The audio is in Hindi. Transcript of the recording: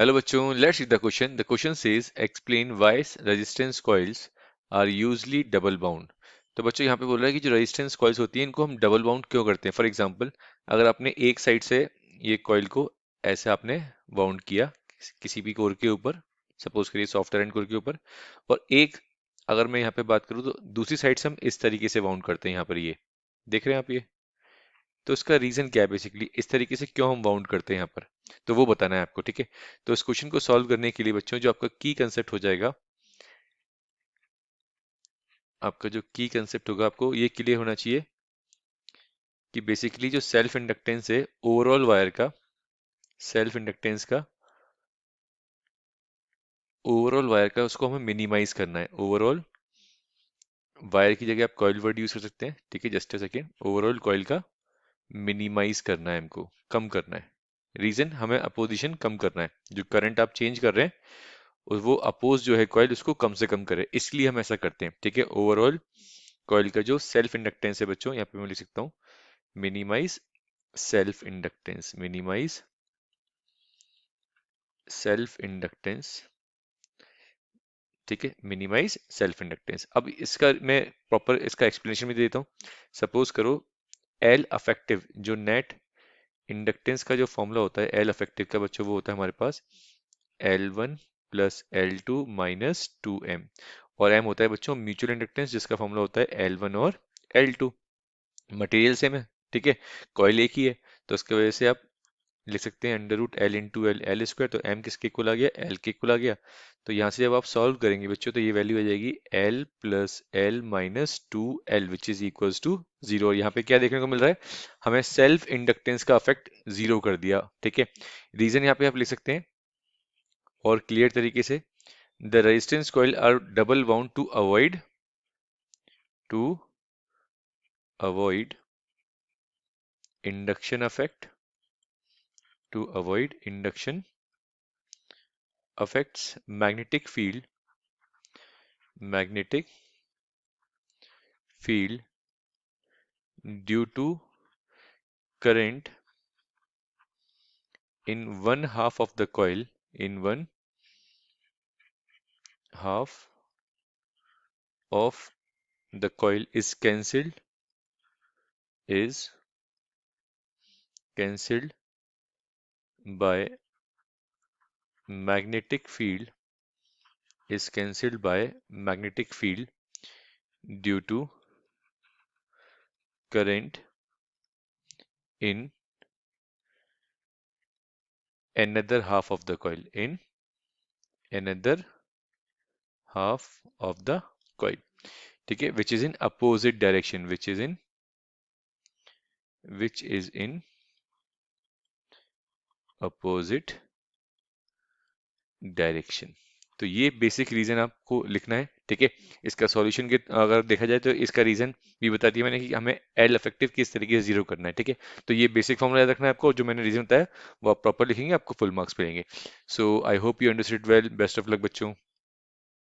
हेलो बच्चों, let's read the question. The question says explain why resistance coils are usually double bound. तो बच्चों यहाँ पे बोल रहा है कि जो रेजिस्टेंस कॉइल्स होती हैं इनको हम डबल बाउंड क्यों करते हैं. फॉर एग्जांपल, अगर आपने एक साइड से ये कॉइल को ऐसे आपने बाउंड किया किसी भी कोर के ऊपर, सपोज करिए सॉफ्ट आयरन कोर के ऊपर, और एक अगर मैं यहाँ पे बात करूँ तो दूसरी साइड से हम इस तरीके से बाउंड करते हैं. यहाँ पर ये देख रहे हैं आप, ये तो इसका रीजन क्या है, बेसिकली इस तरीके से क्यों हम बाउंड करते हैं यहाँ पर, तो वो बताना है आपको. ठीक है, तो इस क्वेश्चन को सॉल्व करने के लिए बच्चों जो आपका की कंसेप्ट हो जाएगा, आपका जो की कंसेप्ट होगा आपको ये क्लियर होना चाहिए कि बेसिकली जो सेल्फ इंडक्टेंस है ओवरऑल वायर का, सेल्फ इंडक्टेंस का ओवरऑल वायर का उसको हमें मिनिमाइज करना है. ओवरऑल वायर की जगह आप कॉइल वर्ड यूज कर सकते हैं. ठीक है, just a second. Overall coil का मिनिमाइज करना है, हमको कम करना है. रीजन, हमें अपोजिशन कम करना है. जो करंट आप चेंज कर रहे हैं और वो अपोज जो है कॉइल उसको कम से कम करे, इसलिए हम ऐसा करते हैं. ठीक है, ओवरऑल कॉइल का जो सेल्फ इंडक्टेंस है बच्चों, यहाँ पे मैं लिख सकता हूँ minimize self inductance. Minimize self inductance. ठीक है, मिनिमाइज सेल्फ इंडक्टेंस. अब इसका मैं प्रॉपर इसका एक्सप्लेनेशन भी दे देता हूँ. सपोज करो एल अफेक्टिव, जो नेट इंडक्टेंस का जो फॉर्मूला होता है एल अफेक्टिव का बच्चों, वो होता है हमारे पास L1 plus L2 minus 2M. और M होता है बच्चों म्यूचुअल इंडक्टेंस, जिसका फॉर्मूला होता है L1 और L2. मटेरियल सेम है. ठीक है, कॉइल एक ही है, तो उसकी वजह से आप लिख सकते हैं under root L into L L square. तो M किसके इक्वल आ गया, L के इक्वल आ गया. तो यहाँ से जब आप सॉल्व करेंगे बच्चों तो ये वैल्यू आ जाएगी L plus L minus 2L which is equals to 0. और यहाँ पे क्या देखने को मिल रहा है, हमें सेल्फ इंडक्टेंस का इफेक्ट 0 कर दिया. ठीक है, रीजन यहाँ पे आप लिख सकते हैं और क्लियर तरीके से, the resistance coil are double bound to avoid induction effect, to avoid induction affects magnetic field due to current in one half of the coil, in one half of the coil is cancelled by magnetic field, is cancelled by magnetic field due to current in another half of the coil, in another half of the coil. ठीक है, which is in opposite direction, which is in opposite direction. तो ये बेसिक रीजन आपको लिखना है. ठीक है, इसका सॉल्यूशन के अगर देखा जाए तो इसका रीजन भी बता दिया मैंने कि हमें एल इफेक्टिव किस तरीके से जीरो करना है. ठीक है, तो ये बेसिक फॉर्मूला याद रखना है आपको. जो मैंने रीजन बताया वो आप प्रॉपर लिखेंगे, आपको फुल मार्क्स मिलेंगे. So I hope you understood well. Best of luck बच्चों.